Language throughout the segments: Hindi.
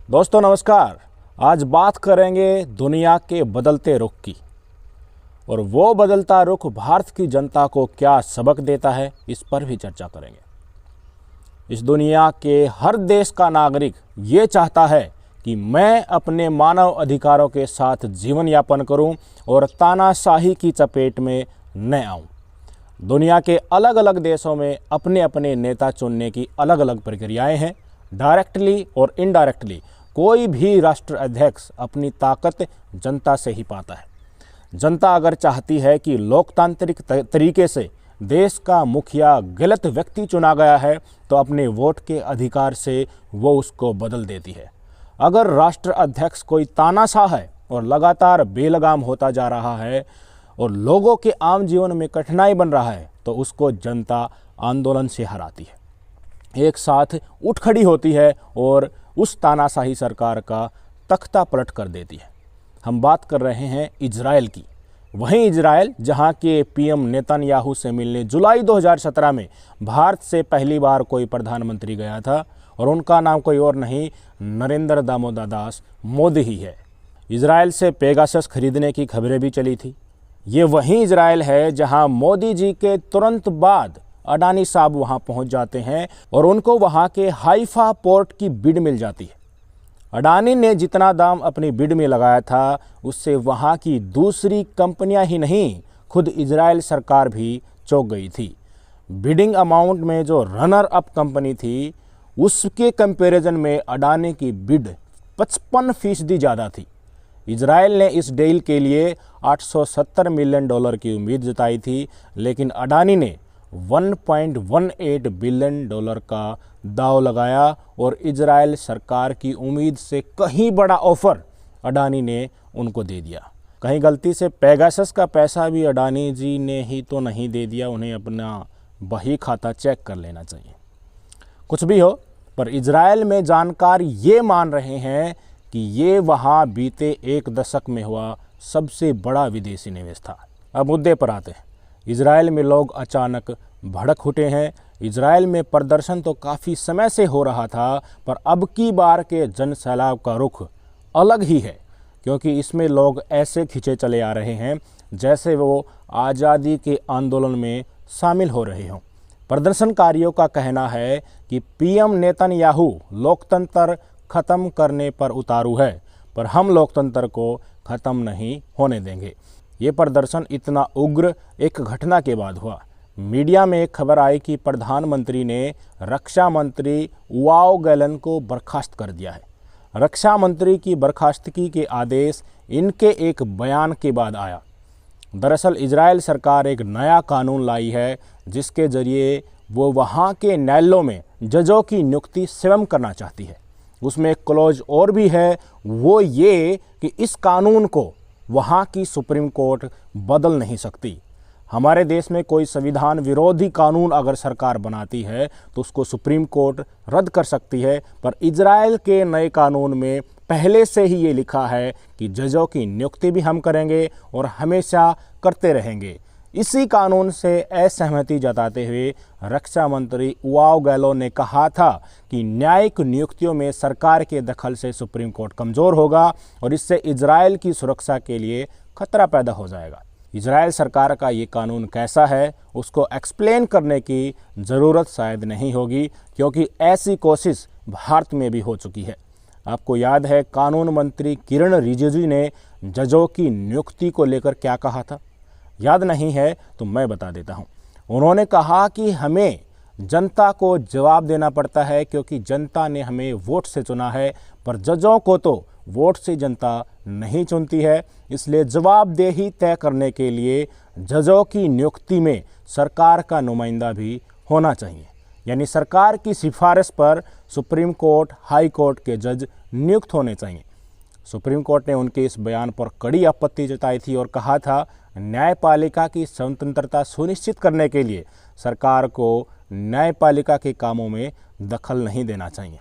दोस्तों नमस्कार। आज बात करेंगे दुनिया के बदलते रुख की, और वो बदलता रुख भारत की जनता को क्या सबक देता है, इस पर भी चर्चा करेंगे। इस दुनिया के हर देश का नागरिक ये चाहता है कि मैं अपने मानव अधिकारों के साथ जीवन यापन करूं और तानाशाही की चपेट में न आऊं। दुनिया के अलग अलग देशों में अपने अपने नेता चुनने की अलग अलग प्रक्रियाएं हैं। डायरेक्टली और इनडायरेक्टली कोई भी राष्ट्र अध्यक्ष अपनी ताकत जनता से ही पाता है। जनता अगर चाहती है कि लोकतांत्रिक तरीके से देश का मुखिया गलत व्यक्ति चुना गया है, तो अपने वोट के अधिकार से वो उसको बदल देती है। अगर राष्ट्र अध्यक्ष कोई तानाशाह है और लगातार बेलगाम होता जा रहा है और लोगों के आम जीवन में कठिनाई बन रहा है, तो उसको जनता आंदोलन से हराती है, एक साथ उठ खड़ी होती है और उस तानाशाही सरकार का तख्ता पलट कर देती है। हम बात कर रहे हैं इजराइल की। वहीं इजराइल जहां के पीएम नेतन्याहू से मिलने जुलाई 2017 में भारत से पहली बार कोई प्रधानमंत्री गया था, और उनका नाम कोई और नहीं, नरेंद्र दामोदर दास मोदी ही है। इजराइल से पेगासस खरीदने की खबरें भी चली थी। ये वही इजराइल है जहां मोदी जी के तुरंत बाद अडानी साहब वहां पहुंच जाते हैं और उनको वहां के हाइफा पोर्ट की बिड मिल जाती है। अडानी ने जितना दाम अपनी बिड में लगाया था, उससे वहां की दूसरी कंपनियां ही नहीं, खुद इजराइल सरकार भी चौंक गई थी। बिडिंग अमाउंट में जो रनर अप कंपनी थी, उसके कंपैरिजन में अडानी की बिड 55% ज़्यादा थी। इजराइल ने इस डील के लिए $870 मिलियन की उम्मीद जताई थी, लेकिन अडानी ने $1.18 बिलियन का दाव लगाया और इजराइल सरकार की उम्मीद से कहीं बड़ा ऑफर अडानी ने उनको दे दिया। कहीं गलती से पेगासस का पैसा भी अडानी जी ने ही तो नहीं दे दिया, उन्हें अपना बही खाता चेक कर लेना चाहिए। कुछ भी हो, पर इजराइल में जानकार ये मान रहे हैं कि ये वहाँ बीते 1 दशक में हुआ सबसे बड़ा विदेशी निवेश था। अब मुद्दे पर आते हैं। इजराइल में लोग अचानक भड़क उठे हैं। इजराइल में प्रदर्शन तो काफ़ी समय से हो रहा था, पर अब की बार के जन सैलाब का रुख अलग ही है, क्योंकि इसमें लोग ऐसे खिंचे चले आ रहे हैं जैसे वो आज़ादी के आंदोलन में शामिल हो रहे हों। प्रदर्शनकारियों का कहना है कि पीएम नेतन्याहू लोकतंत्र ख़त्म करने पर उतारू है, पर हम लोकतंत्र को ख़त्म नहीं होने देंगे। ये प्रदर्शन इतना उग्र एक घटना के बाद हुआ। मीडिया में एक खबर आई कि प्रधानमंत्री ने रक्षा मंत्री योआव गैलेंट को बर्खास्त कर दिया है। रक्षा मंत्री की बर्खास्तगी के आदेश इनके एक बयान के बाद आया। दरअसल इजराइल सरकार एक नया कानून लाई है, जिसके जरिए वो वहाँ के न्यायालयों में जजों की नियुक्ति स्वयं करना चाहती है। उसमें एक क्लॉज और भी है, वो ये कि इस कानून को वहाँ की सुप्रीम कोर्ट बदल नहीं सकती। हमारे देश में कोई संविधान विरोधी कानून अगर सरकार बनाती है तो उसको सुप्रीम कोर्ट रद्द कर सकती है, पर इजराइल के नए कानून में पहले से ही ये लिखा है कि जजों की नियुक्ति भी हम करेंगे और हमेशा करते रहेंगे। इसी कानून से असहमति जताते हुए रक्षा मंत्री योआव गैलेंट ने कहा था कि न्यायिक नियुक्तियों में सरकार के दखल से सुप्रीम कोर्ट कमज़ोर होगा और इससे इजराइल की सुरक्षा के लिए खतरा पैदा हो जाएगा। इजराइल सरकार का ये कानून कैसा है, उसको एक्सप्लेन करने की ज़रूरत शायद नहीं होगी, क्योंकि ऐसी कोशिश भारत में भी हो चुकी है। आपको याद है कानून मंत्री किरण रिजिजू ने जजों की नियुक्ति को लेकर क्या कहा था? याद नहीं है तो मैं बता देता हूँ। उन्होंने कहा कि हमें जनता को जवाब देना पड़ता है, क्योंकि जनता ने हमें वोट से चुना है, पर जजों को तो वोट से जनता नहीं चुनती है। इसलिए जवाबदेही तय करने के लिए जजों की नियुक्ति में सरकार का नुमाइंदा भी होना चाहिए, यानी सरकार की सिफारिश पर सुप्रीम कोर्ट, हाई कोर्ट के जज नियुक्त होने चाहिए। सुप्रीम कोर्ट ने उनके इस बयान पर कड़ी आपत्ति जताई थी और कहा था न्यायपालिका की स्वतंत्रता सुनिश्चित करने के लिए सरकार को न्यायपालिका के कामों में दखल नहीं देना चाहिए।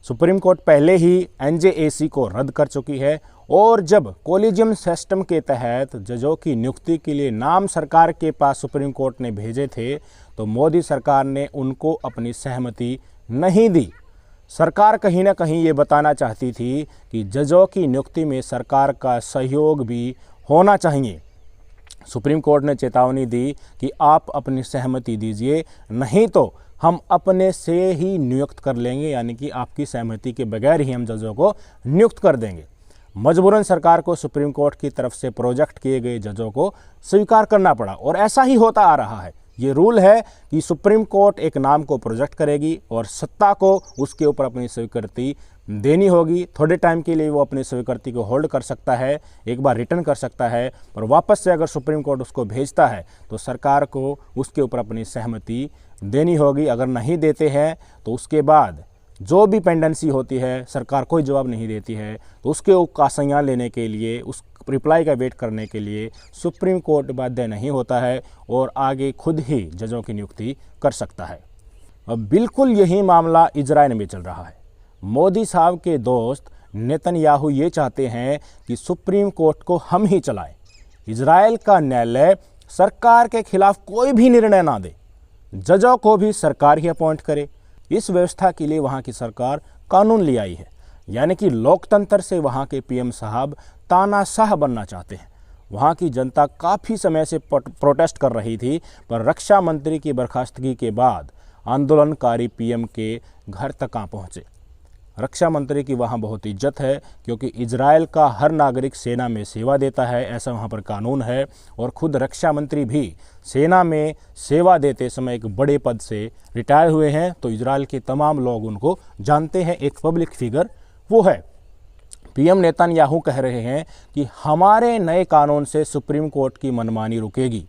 सुप्रीम कोर्ट पहले ही एनजेएसी को रद्द कर चुकी है, और जब कोलिजियम सिस्टम के तहत जजों की नियुक्ति के लिए नाम सरकार के पास सुप्रीम कोर्ट ने भेजे थे, तो मोदी सरकार ने उनको अपनी सहमति नहीं दी। सरकार कहीं ना कहीं ये बताना चाहती थी कि जजों की नियुक्ति में सरकार का सहयोग भी होना चाहिए। सुप्रीम कोर्ट ने चेतावनी दी कि आप अपनी सहमति दीजिए, नहीं तो हम अपने से ही नियुक्त कर लेंगे, यानी कि आपकी सहमति के बगैर ही हम जजों को नियुक्त कर देंगे। मजबूरन सरकार को सुप्रीम कोर्ट की तरफ से प्रोजेक्ट किए गए जजों को स्वीकार करना पड़ा और ऐसा ही होता आ रहा है। ये रूल है कि सुप्रीम कोर्ट एक नाम को प्रोजेक्ट करेगी और सत्ता को उसके ऊपर अपनी स्वीकृति देनी होगी। थोड़े टाइम के लिए वो अपनी स्वीकृति को होल्ड कर सकता है, एक बार रिटर्न कर सकता है, पर वापस से अगर सुप्रीम कोर्ट उसको भेजता है तो सरकार को उसके ऊपर अपनी सहमति देनी होगी। अगर नहीं देते हैं तो उसके बाद जो भी पेंडेंसी होती है, सरकार कोई जवाब नहीं देती है, तो उसके का संज्ञान लेने के लिए, उस रिप्लाई का वेट करने के लिए सुप्रीम कोर्ट बाध्य नहीं होता है और आगे खुद ही जजों की नियुक्ति कर सकता है। अब बिल्कुल यही मामला इजराइल में चल रहा है। मोदी साहब के दोस्त नेतन्याहू ये चाहते हैं कि सुप्रीम कोर्ट को हम ही चलाएं, इजराइल का न्यायालय सरकार के खिलाफ कोई भी निर्णय ना दे, जजों को भी सरकार ही अपॉइंट करे। इस व्यवस्था के लिए वहाँ की सरकार कानून ले आई है, यानी कि लोकतंत्र से वहाँ के पीएम साहब तानाशाह बनना चाहते हैं। वहाँ की जनता काफ़ी समय से प्रोटेस्ट कर रही थी, पर रक्षा मंत्री की बर्खास्तगी के बाद आंदोलनकारी पीएम के घर तक आ पहुँचे। रक्षा मंत्री की वहाँ बहुत इज्जत है, क्योंकि इजराइल का हर नागरिक सेना में सेवा देता है, ऐसा वहाँ पर कानून है। और खुद रक्षा मंत्री भी सेना में सेवा देते समय एक बड़े पद से रिटायर हुए हैं, तो इजराइल के तमाम लोग उनको जानते हैं, एक पब्लिक फिगर वो है। पीएम नेतन्याहू कह रहे हैं कि हमारे नए कानून से सुप्रीम कोर्ट की मनमानी रुकेगी।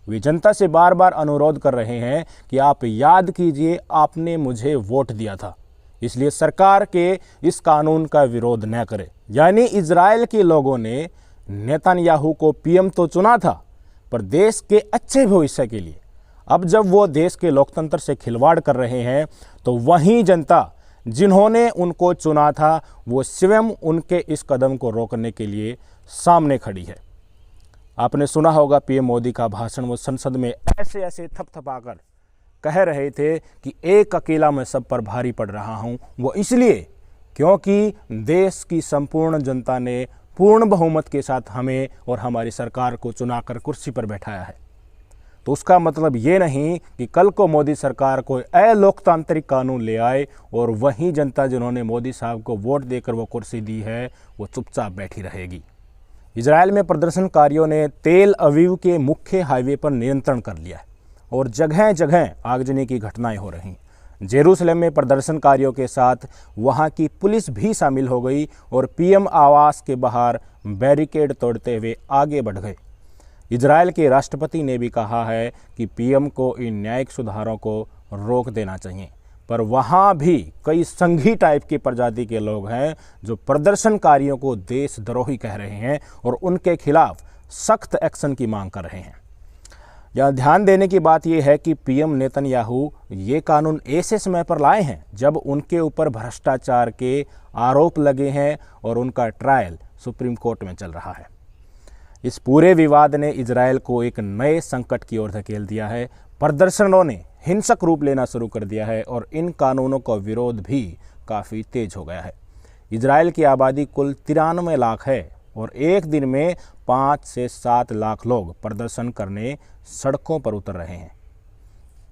वे जनता से बार बार अनुरोध कर रहे हैं कि आप याद कीजिए, आपने मुझे वोट दिया था, इसलिए सरकार के इस कानून का विरोध न करें। यानी इजराइल के लोगों ने नेतन्याहू को पीएम तो चुना था, पर देश के अच्छे भविष्य के लिए। अब जब वो देश के लोकतंत्र से खिलवाड़ कर रहे हैं, तो वही जनता जिन्होंने उनको चुना था, वो स्वयं उनके इस कदम को रोकने के लिए सामने खड़ी है। आपने सुना होगा पीएम मोदी का भाषण, वो संसद में ऐसे ऐसे थपथपाकर कह रहे थे कि एक अकेला मैं सब पर भारी पड़ रहा हूं। वो इसलिए क्योंकि देश की संपूर्ण जनता ने पूर्ण बहुमत के साथ हमें और हमारी सरकार को चुनाकर कुर्सी पर बैठाया है। तो उसका मतलब ये नहीं कि कल को मोदी सरकार कोई अलोकतांत्रिक कानून ले आए और वही जनता जिन्होंने मोदी साहब को वोट देकर वो कुर्सी दी है, वो चुपचाप बैठी रहेगी। इजराइल में प्रदर्शनकारियों ने तेल अवीव के मुख्य हाईवे पर नियंत्रण कर लिया है और जगह जगह आगजनी की घटनाएं हो रही। जेरूसलम में प्रदर्शनकारियों के साथ वहां की पुलिस भी शामिल हो गई और पीएम आवास के बाहर बैरिकेड तोड़ते हुए आगे बढ़ गए। इजराइल के राष्ट्रपति ने भी कहा है कि पीएम को इन न्यायिक सुधारों को रोक देना चाहिए, पर वहाँ भी कई संघी टाइप की प्रजाति के लोग हैं जो प्रदर्शनकारियों को देशद्रोही कह रहे हैं और उनके खिलाफ सख्त एक्शन की मांग कर रहे हैं। यहाँ ध्यान देने की बात यह है कि पीएम नेतन्याहू ये कानून ऐसे समय पर लाए हैं जब उनके ऊपर भ्रष्टाचार के आरोप लगे हैं और उनका ट्रायल सुप्रीम कोर्ट में चल रहा है। इस पूरे विवाद ने इजराइल को एक नए संकट की ओर धकेल दिया है। प्रदर्शनों ने हिंसक रूप लेना शुरू कर दिया है और इन कानूनों का विरोध भी काफ़ी तेज हो गया है। इजराइल की आबादी कुल 93 लाख है और एक दिन में 5 से 7 लाख लोग प्रदर्शन करने सड़कों पर उतर रहे हैं।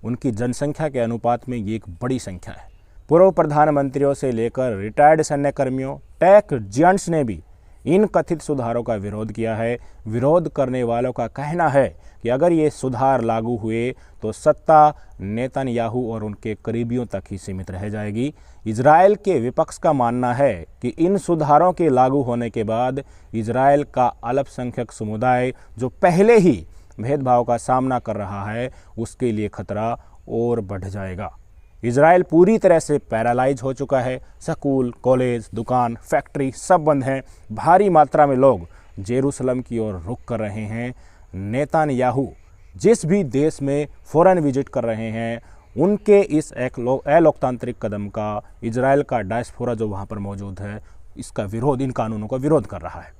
उनकी जनसंख्या के अनुपात में ये एक बड़ी संख्या है। पूर्व प्रधानमंत्रियों से लेकर रिटायर्ड सैन्यकर्मियों, टेक जियांट्स ने भी इन कथित सुधारों का विरोध किया है। विरोध करने वालों का कहना है कि अगर ये सुधार लागू हुए तो सत्ता नेतन्याहू और उनके करीबियों तक ही सीमित रह जाएगी। इजराइल के विपक्ष का मानना है कि इन सुधारों के लागू होने के बाद इजराइल का अल्पसंख्यक समुदाय, जो पहले ही भेदभाव का सामना कर रहा है, उसके लिए खतरा और बढ़ जाएगा। इजराइल पूरी तरह से पैरालाइज हो चुका है। स्कूल, कॉलेज, दुकान, फैक्ट्री सब बंद हैं। भारी मात्रा में लोग जेरूसलम की ओर रुख कर रहे हैं। नेतन्याहू जिस भी देश में फॉरेन विजिट कर रहे हैं, उनके इस अलोकतांत्रिक कदम का इजराइल का डायस्पोरा जो वहाँ पर मौजूद है, इसका विरोध, इन कानूनों का विरोध कर रहा है।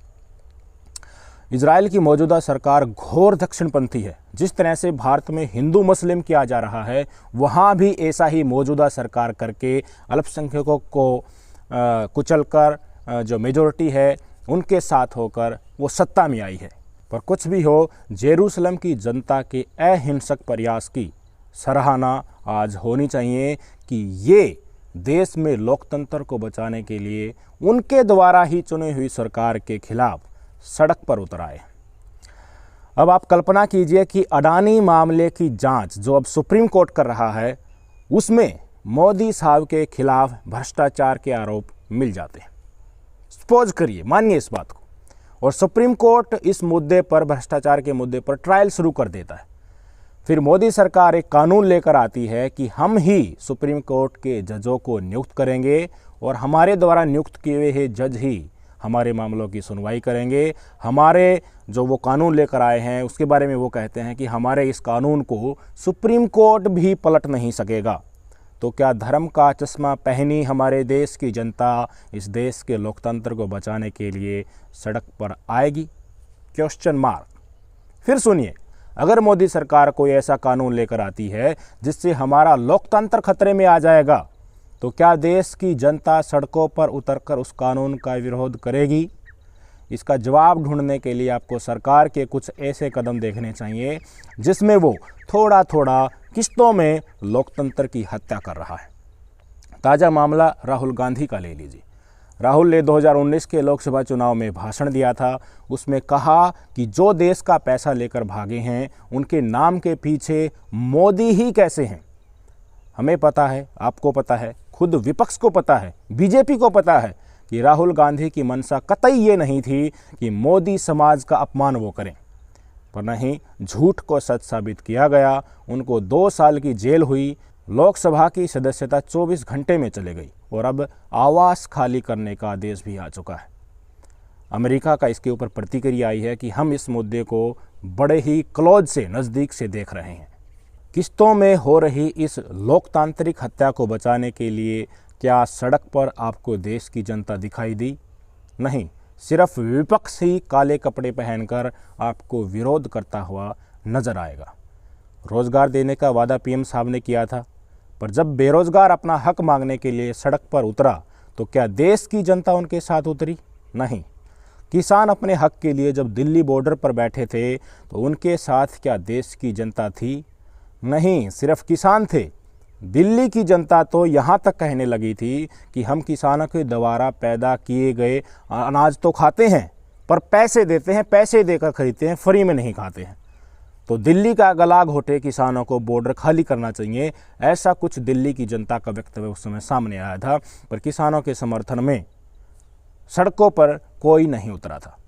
इजराइल की मौजूदा सरकार घोर दक्षिणपंथी है। जिस तरह से भारत में हिंदू मुस्लिम किया जा रहा है, वहाँ भी ऐसा ही मौजूदा सरकार करके अल्पसंख्यकों को कुचलकर जो मेजॉरिटी है उनके साथ होकर वो सत्ता में आई है। पर कुछ भी हो, जेरूसलम की जनता के अहिंसक प्रयास की सराहना आज होनी चाहिए कि ये देश में लोकतंत्र को बचाने के लिए उनके द्वारा ही चुनी हुई सरकार के खिलाफ सड़क पर उतर आए। अब आप कल्पना कीजिए कि अडानी मामले की जांच जो अब सुप्रीम कोर्ट कर रहा है, उसमें मोदी साहब के खिलाफ भ्रष्टाचार के आरोप मिल जाते हैं। सपोज करिए, मानिए इस बात को, और सुप्रीम कोर्ट इस मुद्दे पर, भ्रष्टाचार के मुद्दे पर ट्रायल शुरू कर देता है। फिर मोदी सरकार एक कानून लेकर आती है कि हम ही सुप्रीम कोर्ट के जजों को नियुक्त करेंगे और हमारे द्वारा नियुक्त किए हुए जज ही हमारे मामलों की सुनवाई करेंगे। हमारे जो वो कानून लेकर आए हैं उसके बारे में वो कहते हैं कि हमारे इस कानून को सुप्रीम कोर्ट भी पलट नहीं सकेगा। तो क्या धर्म का चश्मा पहनी हमारे देश की जनता इस देश के लोकतंत्र को बचाने के लिए सड़क पर आएगी? Question mark. फिर सुनिए, अगर मोदी सरकार कोई ऐसा कानून लेकर आती है जिससे हमारा लोकतंत्र खतरे में आ जाएगा, तो क्या देश की जनता सड़कों पर उतरकर उस कानून का विरोध करेगी? इसका जवाब ढूंढने के लिए आपको सरकार के कुछ ऐसे कदम देखने चाहिए जिसमें वो थोड़ा थोड़ा किस्तों में लोकतंत्र की हत्या कर रहा है। ताज़ा मामला राहुल गांधी का ले लीजिए। राहुल ने 2019 के लोकसभा चुनाव में भाषण दिया था। उसमें कहा कि जो देश का पैसा लेकर भागे हैं उनके नाम के पीछे मोदी ही कैसे हैं। हमें पता है, आपको पता है, खुद विपक्ष को पता है, बीजेपी को पता है कि राहुल गांधी की मंशा कतई ये नहीं थी कि मोदी समाज का अपमान वो करें, पर नहीं, झूठ को सच साबित किया गया। उनको 2 साल की जेल हुई, लोकसभा की सदस्यता 24 घंटे में चले गई और अब आवास खाली करने का आदेश भी आ चुका है। अमेरिका का इसके ऊपर प्रतिक्रिया आई है कि हम इस मुद्दे को बड़े ही क्लोज से, नज़दीक से देख रहे हैं। किस्तों में हो रही इस लोकतांत्रिक हत्या को बचाने के लिए क्या सड़क पर आपको देश की जनता दिखाई दी? नहीं, सिर्फ विपक्ष ही काले कपड़े पहनकर आपको विरोध करता हुआ नजर आएगा। रोजगार देने का वादा पीएम साहब ने किया था, पर जब बेरोजगार अपना हक मांगने के लिए सड़क पर उतरा तो क्या देश की जनता उनके साथ उतरी? नहीं। किसान अपने हक के लिए जब दिल्ली बॉर्डर पर बैठे थे तो उनके साथ क्या देश की जनता थी? नहीं, सिर्फ किसान थे। दिल्ली की जनता तो यहाँ तक कहने लगी थी कि हम किसानों के द्वारा पैदा किए गए अनाज तो खाते हैं, पर पैसे देते हैं, पैसे देकर खरीदते हैं, फ्री में नहीं खाते हैं। तो दिल्ली का गला घोटे किसानों को बॉर्डर खाली करना चाहिए, ऐसा कुछ दिल्ली की जनता का वक्तव्य उस समय सामने आया था। पर किसानों के समर्थन में सड़कों पर कोई नहीं उतरा था।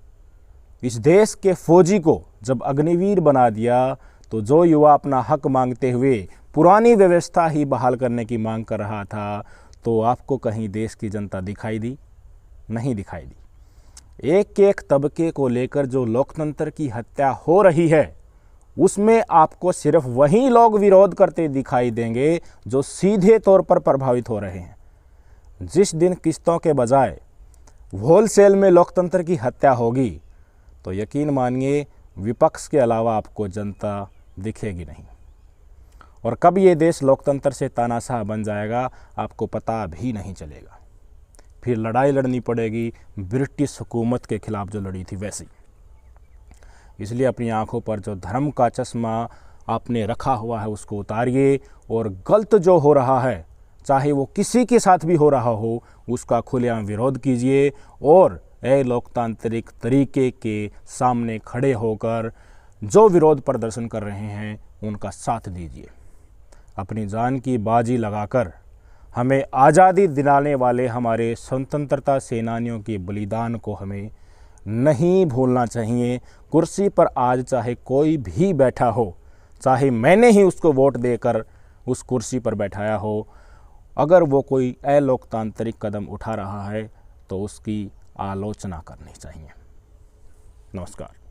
इस देश के फौजी को जब अग्निवीर बना दिया तो जो युवा अपना हक मांगते हुए पुरानी व्यवस्था ही बहाल करने की मांग कर रहा था, तो आपको कहीं देश की जनता दिखाई दी? नहीं दिखाई दी। एक एक तबके को लेकर जो लोकतंत्र की हत्या हो रही है, उसमें आपको सिर्फ वही लोग विरोध करते दिखाई देंगे जो सीधे तौर पर प्रभावित हो रहे हैं। जिस दिन किस्तों के बजाय होलसेल में लोकतंत्र की हत्या होगी, तो यकीन मानिए विपक्ष के अलावा आपको जनता दिखेगी नहीं। और कब ये देश लोकतंत्र से तानाशाह बन जाएगा आपको पता भी नहीं चलेगा। फिर लड़ाई लड़नी पड़ेगी ब्रिटिश हुकूमत के खिलाफ जो लड़ी थी वैसी। इसलिए अपनी आंखों पर जो धर्म का चश्मा आपने रखा हुआ है उसको उतारिए, और गलत जो हो रहा है, चाहे वो किसी के साथ भी हो रहा हो, उसका खुलेआम विरोध कीजिए और लोकतांत्रिक तरीके के सामने खड़े होकर जो विरोध प्रदर्शन कर रहे हैं उनका साथ दीजिए। अपनी जान की बाजी लगाकर हमें आज़ादी दिलाने वाले हमारे स्वतंत्रता सेनानियों के बलिदान को हमें नहीं भूलना चाहिए। कुर्सी पर आज चाहे कोई भी बैठा हो, चाहे मैंने ही उसको वोट देकर उस कुर्सी पर बैठाया हो, अगर वो कोई अलोकतांत्रिक कदम उठा रहा है तो उसकी आलोचना करनी चाहिए। नमस्कार।